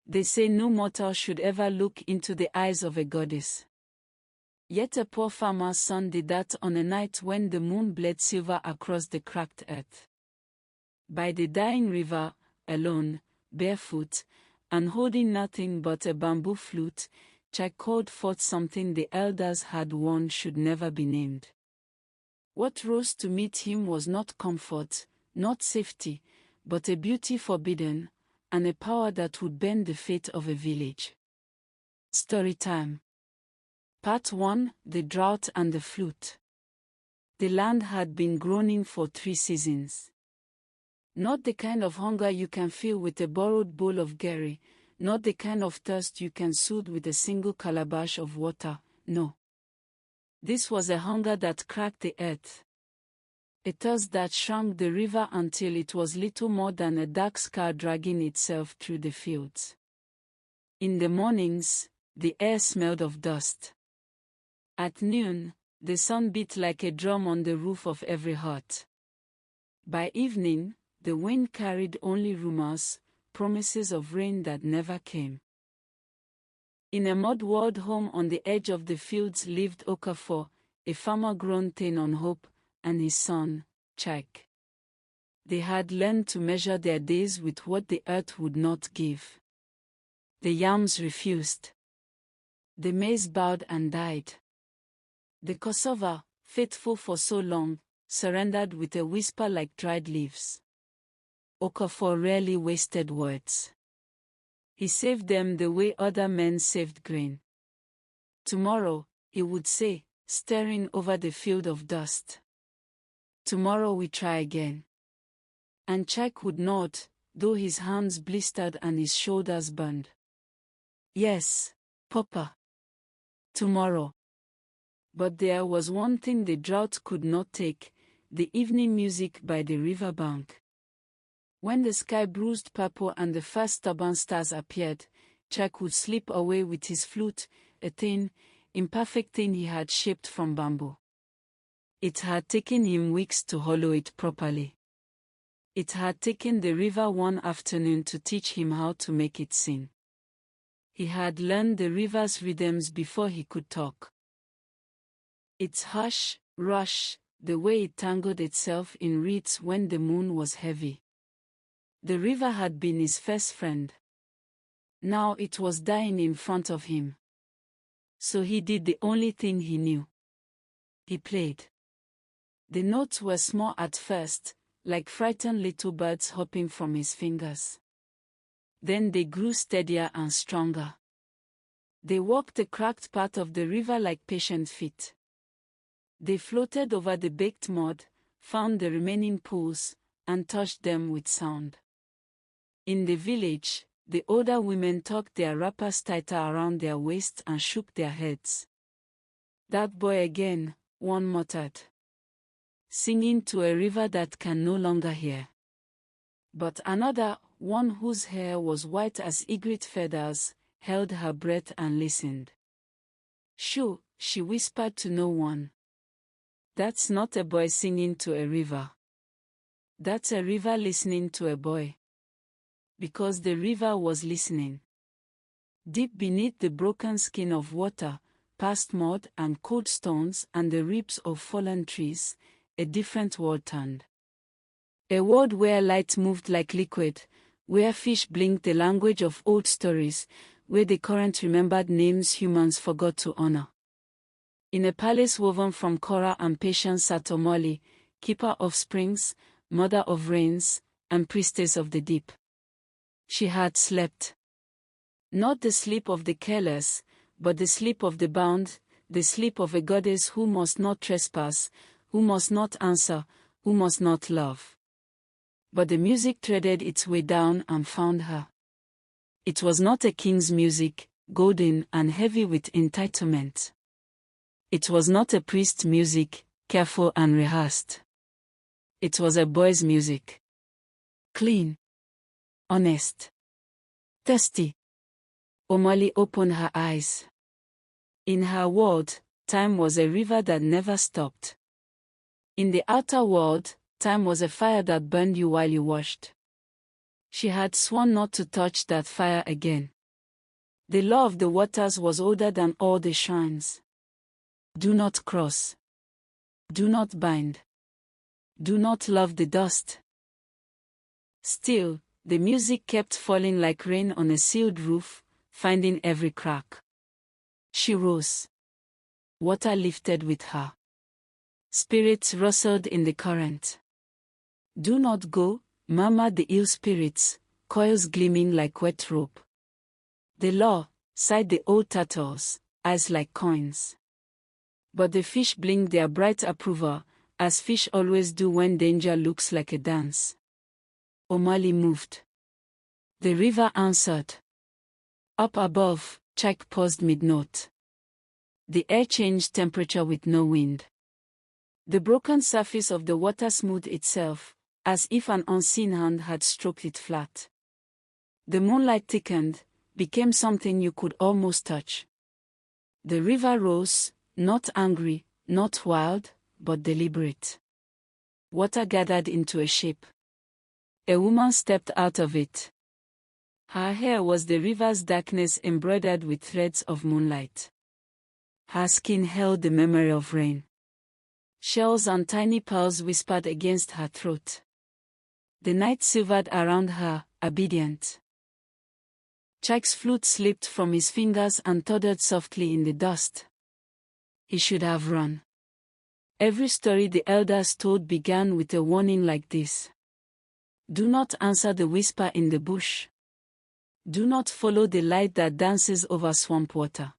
They say no mortal should ever look into the eyes of a goddess. Yet a poor farmer's son did that on a night when the moon bled silver across the cracked earth. By the dying river, alone, barefoot, and holding nothing but a bamboo flute, Chai called forth something the elders had warned should never be named. What rose to meet him was not comfort, not safety, but a beauty forbidden, and a power that would bend the fate of a village. Storytime. Part 1: The Drought and the Flute. The land had been groaning for 3 seasons. Not the kind of hunger you can feel with a borrowed bowl of gari, not the kind of thirst you can soothe with a single calabash of water, no. This was a hunger that cracked the earth. A thirst that shrunk the river until it was little more than a dark scar dragging itself through the fields. In the mornings, the air smelled of dust. At noon, the sun beat like a drum on the roof of every hut. By evening, the wind carried only rumors, promises of rain that never came. In a mud-walled home on the edge of the fields lived Okafor, a farmer grown thin on hope, and his son, Chike. They had learned to measure their days with what the earth would not give. The yams refused. The maize bowed and died. The cassava, faithful for so long, surrendered with a whisper like dried leaves. Okafor rarely wasted words. He saved them the way other men saved grain. Tomorrow, he would say, staring over the field of dust. Tomorrow we try again. And Chike would nod, though his hands blistered and his shoulders burned. Yes, Papa. Tomorrow. But there was one thing the drought could not take, the evening music by the river bank. When the sky bruised purple and the first stubborn stars appeared, Chike would slip away with his flute, a thin, imperfect thing he had shaped from bamboo. It had taken him weeks to hollow it properly. It had taken the river one afternoon to teach him how to make it sing. He had learned the river's rhythms before he could talk. Its hush, rush, the way it tangled itself in reeds when the moon was heavy. The river had been his first friend. Now it was dying in front of him. So he did the only thing he knew. He played. The notes were small at first, like frightened little birds hopping from his fingers. Then they grew steadier and stronger. They walked the cracked path of the river like patient feet. They floated over the baked mud, found the remaining pools, and touched them with sound. In the village, the older women tucked their wrappers tighter around their waists and shook their heads. That boy again, one muttered. Singing to a river that can no longer hear. But another, one whose hair was white as egret feathers, held her breath and listened. Shoo, she whispered to no one. That's not a boy singing to a river. That's a river listening to a boy. Because the river was listening. Deep beneath the broken skin of water, past mud and cold stones and the ribs of fallen trees, a different world turned. A world where light moved like liquid, where fish blinked the language of old stories, where the current remembered names humans forgot to honor. In a palace woven from Korah and patience sat Omoli, keeper of springs, mother of rains, and priestess of the deep. She had slept. Not the sleep of the careless, but the sleep of the bound, the sleep of a goddess who must not trespass, who must not answer, who must not love. But the music threaded its way down and found her. It was not a king's music, golden and heavy with entitlement. It was not a priest's music, careful and rehearsed. It was a boy's music. Clean. Honest. Thirsty. Omoli opened her eyes. In her world, time was a river that never stopped. In the outer world, time was a fire that burned you while you washed. She had sworn not to touch that fire again. The law of the waters was older than all the shrines. Do not cross. Do not bind. Do not love the dust. Still, the music kept falling like rain on a sealed roof, finding every crack. She rose. Water lifted with her. Spirits rustled in the current. Do not go, murmured the ill spirits, coils gleaming like wet rope. The law, sighed the old turtles, eyes like coins. But the fish blinked their bright approval, as fish always do when danger looks like a dance. Omoli moved. The river answered. Up above, Chike paused mid-note. The air changed temperature with no wind. The broken surface of the water smoothed itself, as if an unseen hand had stroked it flat. The moonlight thickened, became something you could almost touch. The river rose, not angry, not wild, but deliberate. Water gathered into a shape. A woman stepped out of it. Her hair was the river's darkness embroidered with threads of moonlight. Her skin held the memory of rain. Shells and tiny pearls whispered against her throat. The night silvered around her, obedient. Chike's flute slipped from his fingers and tottered softly in the dust. He should have run. Every story the elders told began with a warning like this. Do not answer the whisper in the bush. Do not follow the light that dances over swamp water.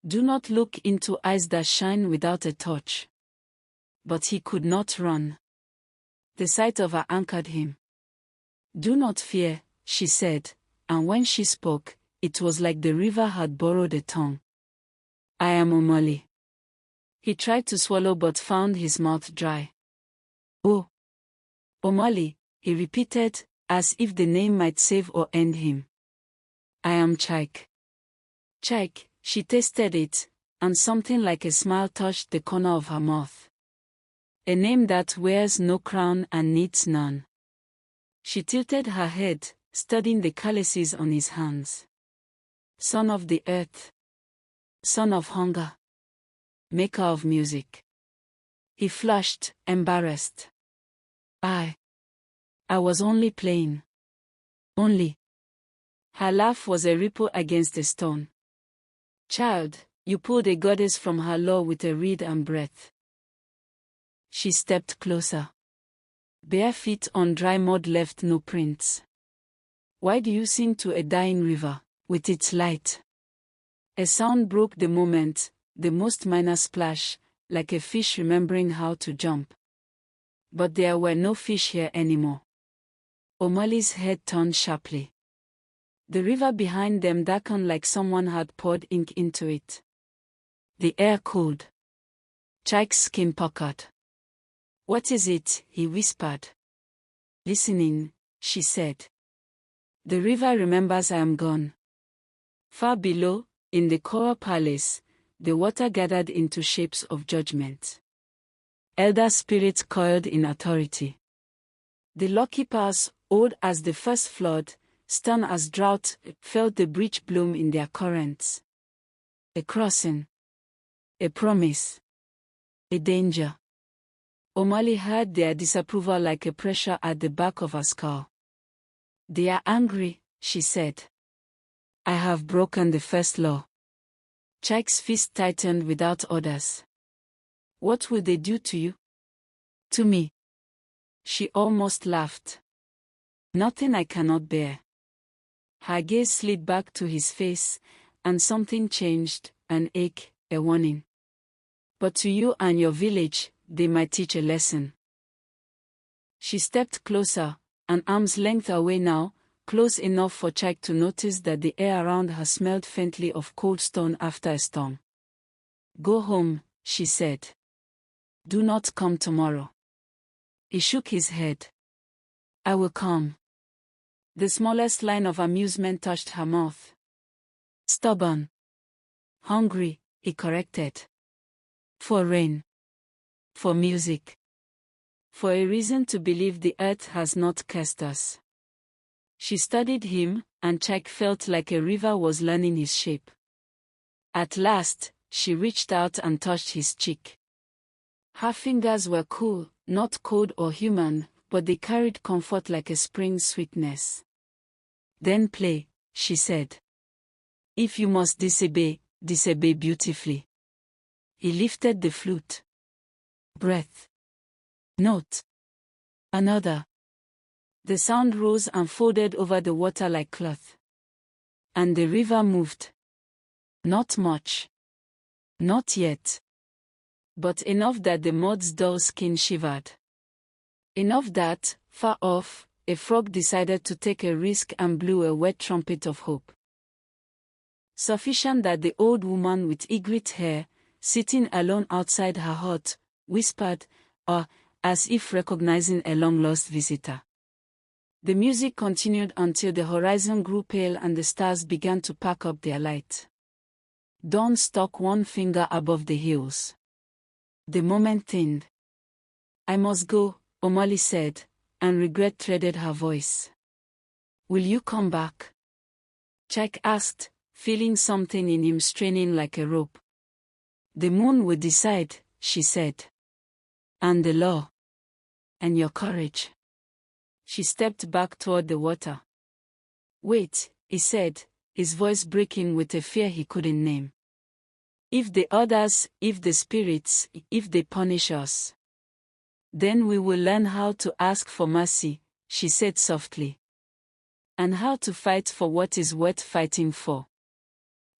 Do not look into eyes that shine without a torch. But he could not run. The sight of her anchored him. Do not fear, she said, and when she spoke, it was like the river had borrowed a tongue. I am Omoli. He tried to swallow but found his mouth dry. Oh, Omoli, he repeated, as if the name might save or end him. I am Chike. Chike, she tasted it, and something like a smile touched the corner of her mouth. A name that wears no crown and needs none. She tilted her head, studying the calluses on his hands. Son of the earth. Son of hunger. Maker of music. He flushed, embarrassed. I was only playing. Only. Her laugh was a ripple against a stone. Child, you pulled a goddess from her law with a reed and breath. She stepped closer. Bare feet on dry mud left no prints. Why do you sing to a dying river, with its light? A sound broke the moment, the most minor splash, like a fish remembering how to jump. But there were no fish here anymore. Omoli's head turned sharply. The river behind them darkened like someone had poured ink into it. The air cooled. Chike's skin puckered. What is it? He whispered. Listening, she said. The river remembers I am gone. Far below, in the coral palace, the water gathered into shapes of judgment. Elder spirits coiled in authority. The lawkeepers, old as the first flood, stern as drought, felt the breach bloom in their currents. A crossing. A promise. A danger. Omoli heard their disapproval like a pressure at the back of her skull. They are angry, she said. I have broken the first law. Chike's fist tightened without orders. What will they do to you? To me. She almost laughed. Nothing I cannot bear. Her gaze slid back to his face, and something changed, an ache, a warning. But to you and your village, they might teach a lesson. She stepped closer, an arm's length away now, close enough for Chike to notice that the air around her smelled faintly of cold stone after a storm. Go home, she said. Do not come tomorrow. He shook his head. I will come. The smallest line of amusement touched her mouth. Stubborn. Hungry, he corrected. For rain. For music. For a reason to believe the earth has not cursed us. She studied him, and Chek felt like a river was learning his shape. At last, she reached out and touched his cheek. Her fingers were cool, not cold or human, but they carried comfort like a spring sweetness. Then play, she said. If you must disobey, disobey beautifully. He lifted the flute. Breath. Note. Another. The sound rose and folded over the water like cloth. And the river moved. Not much. Not yet. But enough that the mud's dull skin shivered. Enough that, far off, a frog decided to take a risk and blew a wet trumpet of hope. Sufficient that the old woman with egret hair, sitting alone outside her hut, whispered, as if recognizing a long-lost visitor. The music continued until the horizon grew pale and the stars began to pack up their light. Dawn stuck one finger above the hills. The moment thinned. I must go, Omoli said, and regret threaded her voice. Will you come back? Chek asked, feeling something in him straining like a rope. The moon will decide, she said. And the law. And your courage. She stepped back toward the water. Wait, he said, his voice breaking with a fear he couldn't name. If the others, if the spirits, if they punish us, then we will learn how to ask for mercy, she said softly. And how to fight for what is worth fighting for.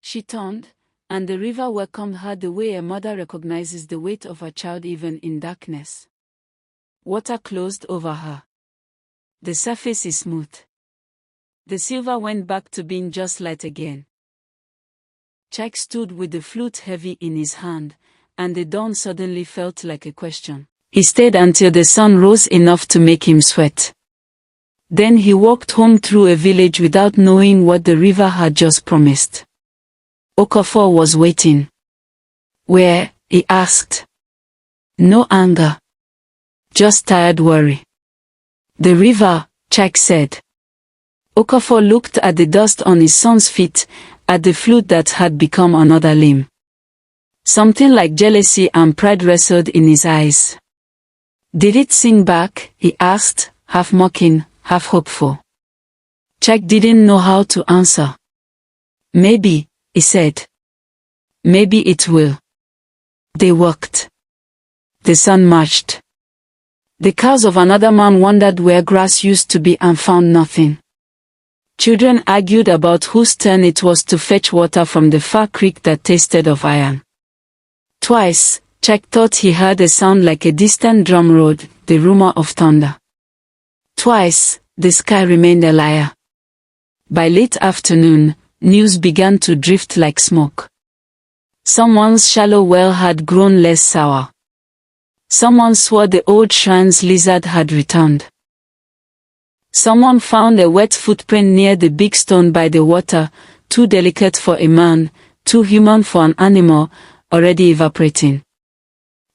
She turned, and the river welcomed her the way a mother recognizes the weight of her child even in darkness. Water closed over her. The surface is smooth. The silver went back to being just light again. Chek stood with the flute heavy in his hand, and the dawn suddenly felt like a question. He stayed until the sun rose enough to make him sweat. Then he walked home through a village without knowing what the river had just promised. Okafor was waiting. Where? He asked. No anger. Just tired worry. The river, Chek said. Okafor looked at the dust on his son's feet, at the flute that had become another limb. Something like jealousy and pride wrestled in his eyes. Did it sing back? He asked, half mocking, half hopeful. Chek didn't know how to answer. Maybe, he said. Maybe it will. They walked. The sun marched. The cows of another man wandered where grass used to be and found nothing. Children argued about whose turn it was to fetch water from the far creek that tasted of iron. Twice, Chek thought he heard a sound like a distant drum roll, the rumor of thunder. Twice, the sky remained a liar. By late afternoon, news began to drift like smoke. Someone's shallow well had grown less sour. Someone swore the old shrine's lizard had returned. Someone found a wet footprint near the big stone by the water, too delicate for a man, too human for an animal, already evaporating.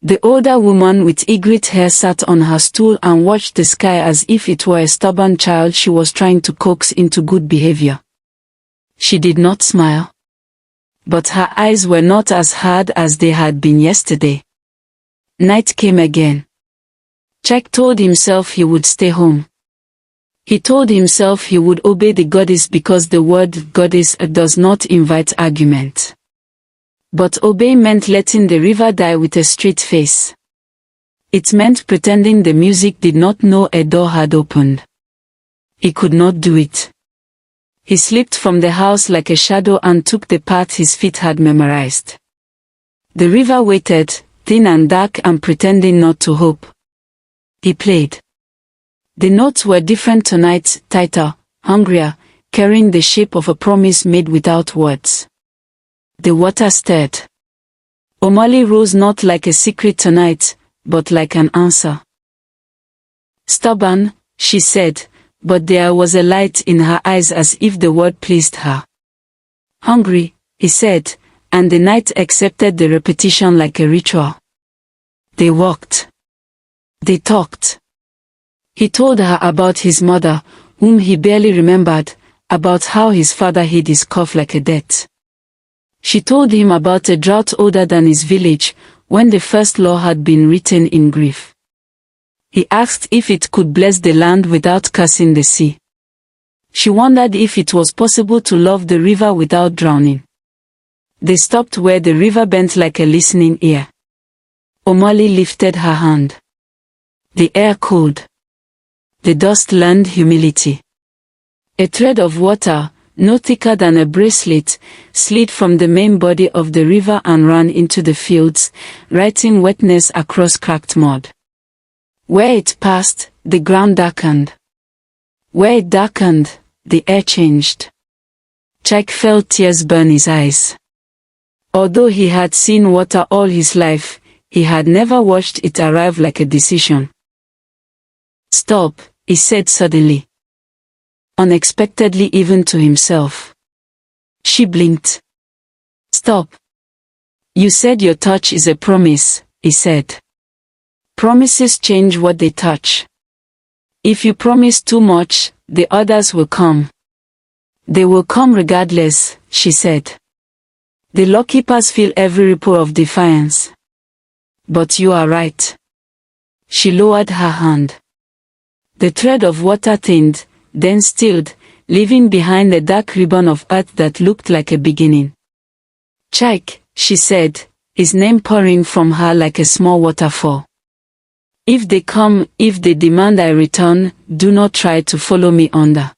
The older woman with egret hair sat on her stool and watched the sky as if it were a stubborn child she was trying to coax into good behavior. She did not smile. But her eyes were not as hard as they had been yesterday. Night came again. Chek told himself he would stay home. He told himself he would obey the goddess because the word goddess does not invite argument. But obey meant letting the river die with a straight face. It meant pretending the music did not know a door had opened. He could not do it. He slipped from the house like a shadow and took the path his feet had memorized. The river waited, thin and dark and pretending not to hope. He played. The notes were different tonight, tighter, hungrier, carrying the shape of a promise made without words. The water stirred. Omoli rose not like a secret tonight, but like an answer. Stubborn, she said, but there was a light in her eyes as if the word pleased her. Hungry, he said, and the night accepted the repetition like a ritual. They walked. They talked. He told her about his mother, whom he barely remembered, about how his father hid his cough like a death. She told him about a drought older than his village, when the first law had been written in grief. He asked if it could bless the land without cursing the sea. She wondered if it was possible to love the river without drowning. They stopped where the river bent like a listening ear. Omoli lifted her hand. The air cooled. The dust learned humility. A thread of water, no thicker than a bracelet, slid from the main body of the river and ran into the fields, writing wetness across cracked mud. Where it passed, the ground darkened. Where it darkened, the air changed. Chike felt tears burn his eyes. Although he had seen water all his life, he had never watched it arrive like a decision. "Stop," he said suddenly. Unexpectedly even to himself. She blinked. "Stop. You said your touch is a promise," he said. "Promises change what they touch. If you promise too much, the others will come." "They will come regardless," she said. "The lawkeepers feel every ripple of defiance." "But you are right." She lowered her hand. The thread of water thinned, then stilled, leaving behind a dark ribbon of earth that looked like a beginning. "Chike," she said, his name pouring from her like a small waterfall. "If they come, if they demand I return, do not try to follow me under.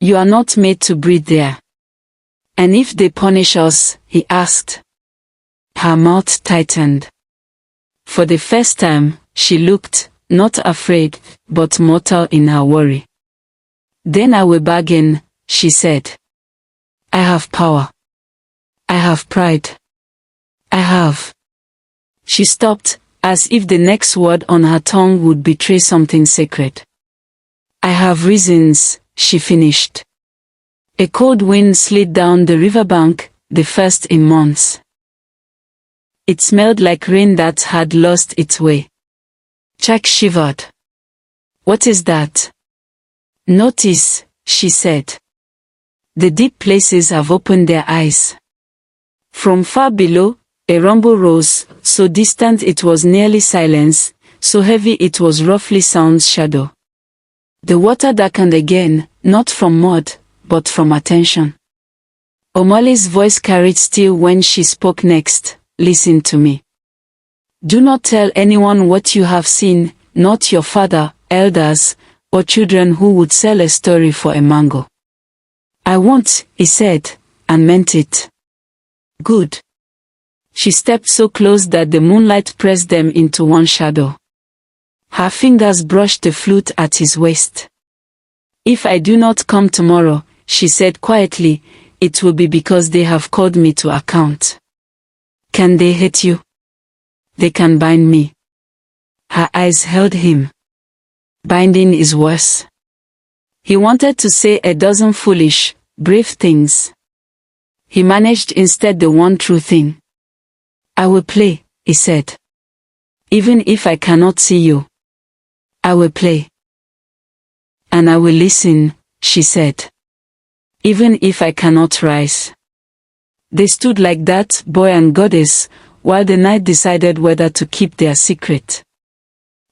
You are not made to breathe there." "And if they punish us?" he asked. Her mouth tightened. For the first time, she looked, not afraid, but mortal in her worry. "Then I will bargain," she said. "I have power. I have pride. I have." She stopped, as if the next word on her tongue would betray something sacred. "I have reasons," she finished. A cold wind slid down the riverbank, the first in months. It smelled like rain that had lost its way. Chike shivered. "What is that?" "Notice," she said. "The deep places have opened their eyes." From far below, a rumble rose, so distant it was nearly silence, so heavy it was roughly sound's shadow. The water darkened again, not from mud, but from attention. Omoli's voice carried steel when she spoke next. "Listen to me. Do not tell anyone what you have seen, not your father, elders, or children who would sell a story for a mango." "I won't," he said, and meant it. "Good." She stepped so close that the moonlight pressed them into one shadow. Her fingers brushed the flute at his waist. "If I do not come tomorrow," she said quietly, "it will be because they have called me to account." "Can they hate you?" "They can bind me." Her eyes held him. "Binding is worse." He wanted to say a dozen foolish, brave things. He managed instead the one true thing. "I will play," he said. "Even if I cannot see you. I will play. And I will listen," she said. "Even if I cannot rise." They stood like that, boy and goddess, while the night decided whether to keep their secret.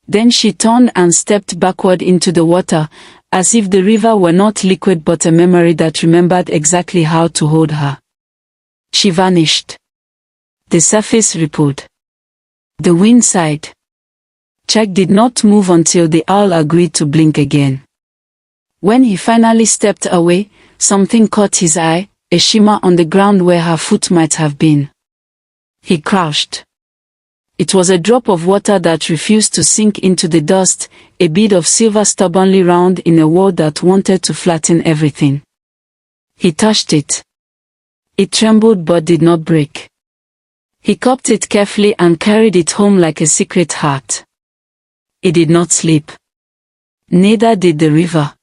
Then she turned and stepped backward into the water, as if the river were not liquid but a memory that remembered exactly how to hold her. She vanished. The surface rippled. The wind sighed. Chike did not move until the owl agreed to blink again. When he finally stepped away, something caught his eye, a shimmer on the ground where her foot might have been. He crouched. It was a drop of water that refused to sink into the dust, a bead of silver stubbornly round in a world that wanted to flatten everything. He touched it. It trembled but did not break. He cupped it carefully and carried it home like a secret heart. It did not sleep. Neither did the river.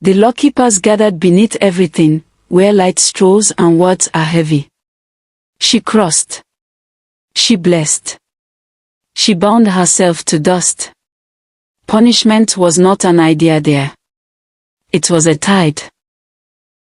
The lawkeepers gathered beneath everything, where light strolls and words are heavy. She crossed. She blessed. She bound herself to dust. Punishment was not an idea there. It was a tide.